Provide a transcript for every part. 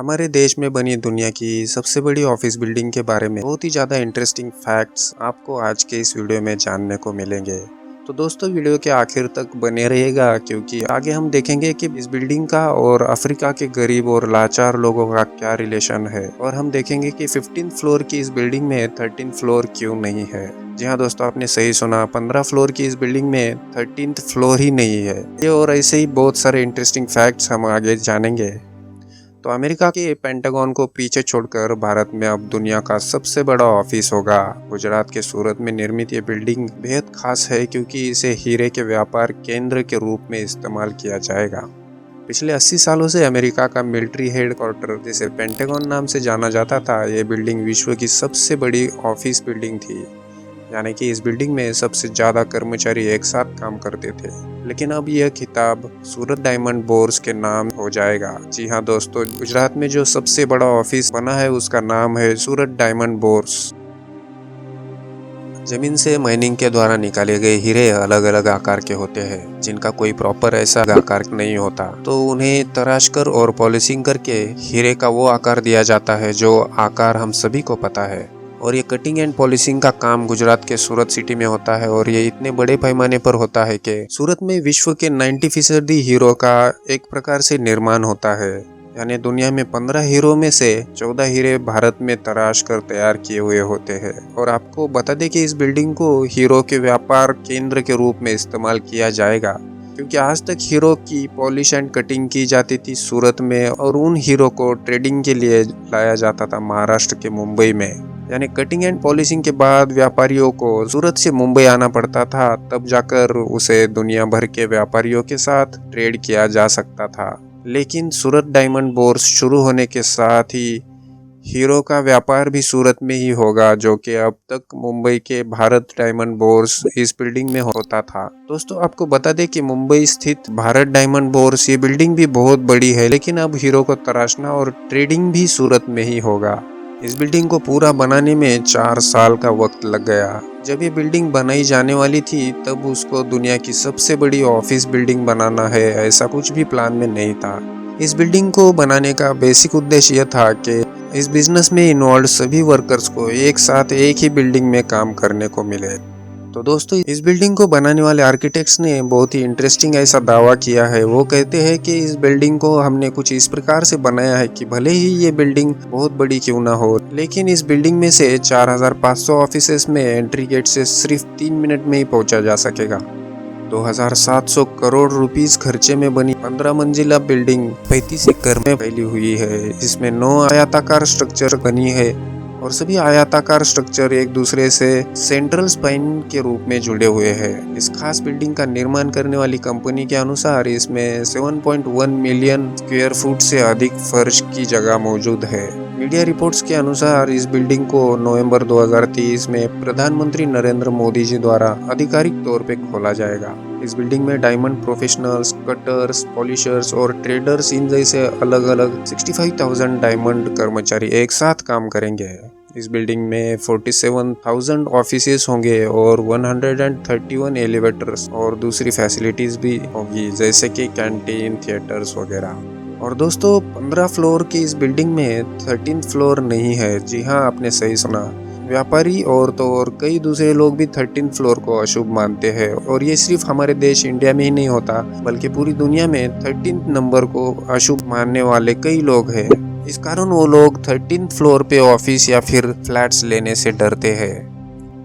हमारे देश में बनी दुनिया की सबसे बड़ी ऑफिस बिल्डिंग के बारे में बहुत ही ज़्यादा इंटरेस्टिंग फैक्ट्स आपको आज के इस वीडियो में जानने को मिलेंगे। तो दोस्तों वीडियो के आखिर तक बने रहिएगा क्योंकि आगे हम देखेंगे कि इस बिल्डिंग का और अफ्रीका के गरीब और लाचार लोगों का क्या रिलेशन है, और हम देखेंगे कि 15th फ्लोर की इस बिल्डिंग में 13th फ्लोर क्यों नहीं है। जी हाँ दोस्तों, आपने सही सुना, 15 फ्लोर की इस बिल्डिंग में 13th फ्लोर ही नहीं है। ये और ऐसे ही बहुत सारे इंटरेस्टिंग फैक्ट्स हम आगे जानेंगे। तो अमेरिका के पेंटागन को पीछे छोड़कर भारत में अब दुनिया का सबसे बड़ा ऑफिस होगा। गुजरात के सूरत में निर्मित ये बिल्डिंग बेहद खास है क्योंकि इसे हीरे के व्यापार केंद्र के रूप में इस्तेमाल किया जाएगा। पिछले 80 सालों से अमेरिका का मिलिट्री हेडक्वार्टर, जिसे पेंटागन नाम से जाना जाता था, ये बिल्डिंग विश्व की सबसे बड़ी ऑफिस बिल्डिंग थी। यानी कि इस बिल्डिंग में सबसे ज़्यादा कर्मचारी एक साथ काम करते थे। लेकिन अब यह खिताब सूरत डायमंड बोर्स के नाम हो जाएगा। जी हाँ दोस्तों, गुजरात में जो सबसे बड़ा ऑफिस बना है उसका नाम है सूरत डायमंड बोर्स। जमीन से माइनिंग के द्वारा निकाले गए हीरे अलग अलग आकार के होते हैं, जिनका कोई प्रॉपर ऐसा आकार नहीं होता। तो उन्हें तराश कर और पॉलिशिंग करके हीरे का वो आकार दिया जाता है जो आकार हम सभी को पता है। और ये कटिंग एंड पॉलिशिंग का काम गुजरात के सूरत सिटी में होता है, और ये इतने बड़े पैमाने पर होता है कि सूरत में विश्व के 90% हीरो का एक प्रकार से निर्माण होता है। यानी दुनिया में 15 हीरो में से 14 हीरे भारत में तराश कर तैयार किए हुए होते हैं। और आपको बता दें कि इस बिल्डिंग को हीरो के व्यापार केंद्र के रूप में इस्तेमाल किया जाएगा, क्योंकि आज तक हीरो की पॉलिश एंड कटिंग की जाती थी सूरत में, और उन हीरो को ट्रेडिंग के लिए लाया जाता था महाराष्ट्र के मुंबई में। यानी कटिंग एंड पॉलिशिंग के बाद व्यापारियों को सूरत से मुंबई आना पड़ता था, तब जाकर उसे दुनिया भर के व्यापारियों के साथ ट्रेड किया जा सकता था। लेकिन सूरत डायमंड बोर्स शुरू होने के साथ ही हीरो का व्यापार भी सूरत में ही होगा, जो कि अब तक मुंबई के भारत डायमंड बोर्स इस बिल्डिंग में होता था। दोस्तों आपको बता दें कि मुंबई स्थित भारत डायमंड बोर्स ये बिल्डिंग भी बहुत बड़ी है, लेकिन अब हीरो को तराशना और ट्रेडिंग भी सूरत में ही होगा। इस बिल्डिंग को पूरा बनाने में 4 साल का वक्त लग गया। जब ये बिल्डिंग बनाई जाने वाली थी तब उसको दुनिया की सबसे बड़ी ऑफिस बिल्डिंग बनाना है, ऐसा कुछ भी प्लान में नहीं था। इस बिल्डिंग को बनाने का बेसिक उद्देश्य यह था कि इस बिजनेस में इन्वॉल्व सभी वर्कर्स को एक साथ एक ही बिल्डिंग में काम करने को मिले। तो दोस्तों इस बिल्डिंग को बनाने वाले आर्किटेक्ट्स ने बहुत ही इंटरेस्टिंग ऐसा दावा किया है। वो कहते हैं कि इस बिल्डिंग को हमने कुछ इस प्रकार से बनाया है कि भले ही ये बिल्डिंग बहुत बड़ी क्यों ना हो, लेकिन इस बिल्डिंग में से 4500 ऑफिसेस में एंट्री गेट से सिर्फ 3 मिनट में ही पहुंचा जा सकेगा। 2700 करोड़ रुपीस खर्चे में बनी 15 मंजिला बिल्डिंग 35 एकड़ में फैली हुई है। इसमें 9 आयताकार स्ट्रक्चर बनी है, और सभी आयताकार स्ट्रक्चर एक दूसरे से सेंट्रल स्पाइन के रूप में जुड़े हुए हैं। इस खास बिल्डिंग का निर्माण करने वाली कंपनी के अनुसार इसमें 7.1 मिलियन स्क्वायर फुट से अधिक फर्श की जगह मौजूद है। मीडिया रिपोर्ट्स के अनुसार इस बिल्डिंग को नवंबर 2023 में प्रधानमंत्री नरेंद्र मोदी जी द्वारा आधिकारिक तौर पे खोला जाएगा। इस बिल्डिंग में डायमंड प्रोफेशनल्स, कटर्स, पॉलिशर्स और ट्रेडर्स इन जैसे अलग अलग 65,000 डायमंड कर्मचारी एक साथ काम करेंगे। इस बिल्डिंग में 47,000 ऑफिसेस होंगे और 131 एलिवेटर्स और दूसरी फैसिलिटीज भी होगी, जैसे कि कैंटीन, थिएटर्स वगैरह। और दोस्तों 15 फ्लोर की इस बिल्डिंग में 13th फ्लोर नहीं है। जी हाँ, आपने सही सुना। व्यापारी और तो और कई दूसरे लोग भी 13th फ्लोर को अशुभ मानते हैं, और ये सिर्फ हमारे देश इंडिया में ही नहीं होता, बल्कि पूरी दुनिया में 13th नंबर को अशुभ मानने वाले कई लोग हैं। इस कारण वो लोग 13th फ्लोर पे ऑफिस या फिर फ्लैट्स लेने से डरते हैं।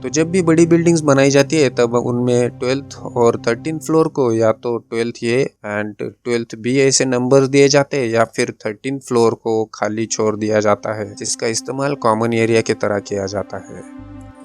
तो जब भी बड़ी बिल्डिंग्स बनाई जाती है तब उनमें 12th और 13th फ्लोर को या तो 12th A and 12th B ऐसे नंबर दिए जाते हैं, या फिर 13th फ्लोर को खाली छोड़ दिया जाता है, जिसका इस्तेमाल कॉमन एरिया की तरह किया जाता है।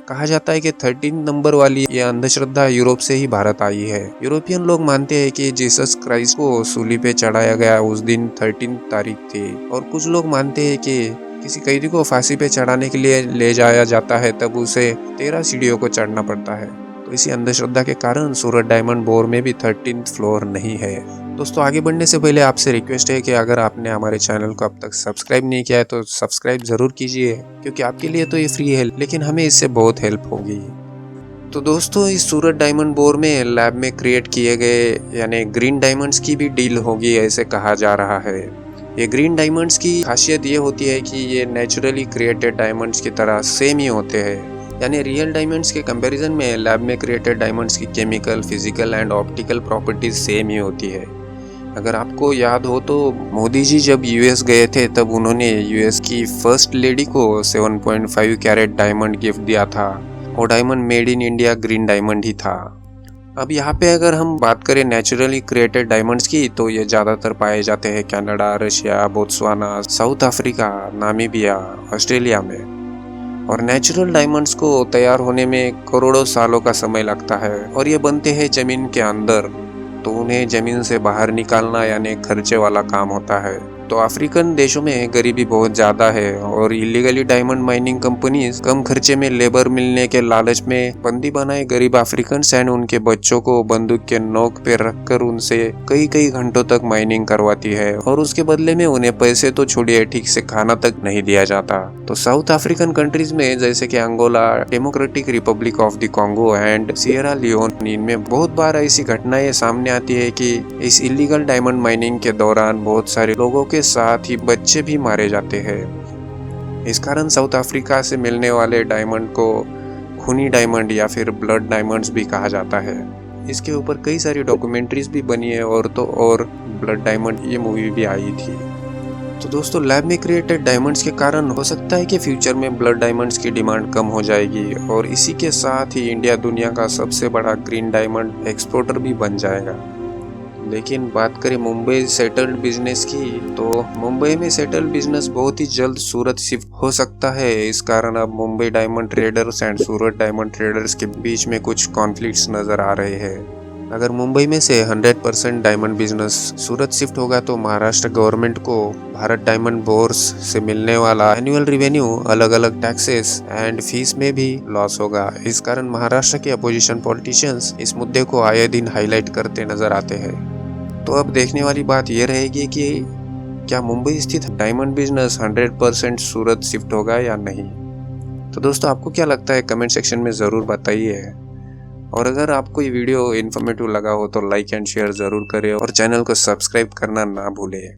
कहा जाता है कि 13 नंबर वाली यह अंधश्रद्धा यूरोप से ही भारत आई है। यूरोपियन लोग मानते हैं कि जीसस क्राइस्ट को सूली पे चढ़ाया गया उस दिन 13 तारीख थी, और कुछ लोग मानते हैं कि किसी कैदी को फांसी पे चढ़ाने के लिए ले जाया जाता है तब उसे 13 सीढ़ियों को चढ़ना पड़ता है। तो इसी अंधश्रद्धा के कारण सूरत डायमंड बोर में भी 13th फ्लोर नहीं है। दोस्तों आगे बढ़ने से पहले आपसे रिक्वेस्ट है कि अगर आपने हमारे चैनल को अब तक सब्सक्राइब नहीं किया है तो सब्सक्राइब जरूर कीजिए, क्योंकि आपके लिए तो ये फ्री है, लेकिन हमें इससे बहुत हेल्प होगी। तो दोस्तों इस सूरत डायमंड बोर में लैब में क्रिएट किए गए यानी ग्रीन डायमंड्स की भी डील होगी, ऐसे कहा जा रहा है। ये ग्रीन डायमंड्स की खासियत ये होती है कि ये नेचुरली क्रिएटेड डायमंड्स की तरह सेम ही होते हैं, यानी रियल डायमंड्स के कंपैरिजन में लैब में क्रिएटेड डायमंड्स की chemical, physical and optical properties same ही होती है। अगर आपको याद हो तो मोदी जी जब यूएस गए थे तब उन्होंने यूएस की फर्स्ट लेडी को 7.5 कैरेट डायमंड गिफ्ट दिया था। वो diamond made in India green diamond ही था। अब यहाँ पे अगर हम बात करें नेचुरली क्रिएटेड डायमंड्स की तो ये ज़्यादातर पाए जाते हैं Canada, Russia, Botswana, south Africa, Namibia, Australia में। और नेचुरल डायमंड्स को तैयार होने में करोड़ों सालों का समय लगता है और ये बनते हैं जमीन के अंदर, तो उन्हें जमीन से बाहर निकालना यानी खर्चे वाला काम होता है। तो अफ्रीकन देशों में गरीबी बहुत ज़्यादा है और illegally diamond mining companies come खर्चे में लेबर मिलने के लालच में बंदी बनाए गरीब अफ्रीकन एंड उनके बच्चों को बंदूक के नोक पे रखकर उनसे कई घंटों तक माइनिंग करवाती है और उसके बदले में उन्हें पैसे तो छोड़िए ठीक से खाना तक नहीं दिया जाता। तो साउथ अफ्रीकन कंट्रीज में जैसे कि Angola, Democratic Republic of the Congo and Sierra Leone, इनमें बहुत बार ऐसी घटनाएं सामने आती है कि इस इलीगल डायमंड माइनिंग के दौरान बहुत सारे लोगों के साथ ही बच्चे भी मारे जाते हैं। इस कारण साउथ अफ्रीका से मिलने वाले डायमंड को खूनी डायमंड या फिर ब्लड डायमंड्स भी कहा जाता है। इसके ऊपर कई सारी डॉक्यूमेंट्रीज भी बनी है और तो और ब्लड डायमंड ये मूवी भी आई थी। तो दोस्तों, लैब में क्रिएटेड डायमंड्स के कारण हो सकता है कि फ्यूचर में ब्लड डायमंड्स की डिमांड कम हो जाएगी और इसी के साथ ही इंडिया दुनिया का सबसे बड़ा ग्रीन डायमंड एक्सपोर्टर भी बन जाएगा। लेकिन बात करें मुंबई सेटल्ड बिजनेस की, तो मुंबई में सेटल्ड बिजनेस बहुत ही जल्द सूरत शिफ्ट हो सकता है। इस कारण अब Mumbai diamond traders and Surat diamond traders के बीच में कुछ कॉन्फ्लिक्ट्स नजर आ रहे हैं। अगर मुंबई में से 100% डायमंड बिजनेस सूरत शिफ्ट होगा तो महाराष्ट्र गवर्नमेंट को भारत डायमंड बोर्स से मिलने वाला एनुअल रेवेन्यू, अलग अलग टैक्सेस एंड फीस में भी लॉस होगा। इस कारण महाराष्ट्र के अपोजिशन पॉलिटिशियंस इस मुद्दे को आए दिन हाईलाइट करते नजर आते हैं। तो अब देखने वाली बात यह रहेगी कि क्या मुंबई स्थित डायमंड बिजनेस 100% सूरत शिफ्ट होगा या नहीं। तो दोस्तों, आपको क्या लगता है कमेंट सेक्शन में ज़रूर बताइए। और अगर आपको ये वीडियो इन्फॉर्मेटिव लगा हो तो लाइक एंड शेयर ज़रूर करें और चैनल को सब्सक्राइब करना ना भूलें।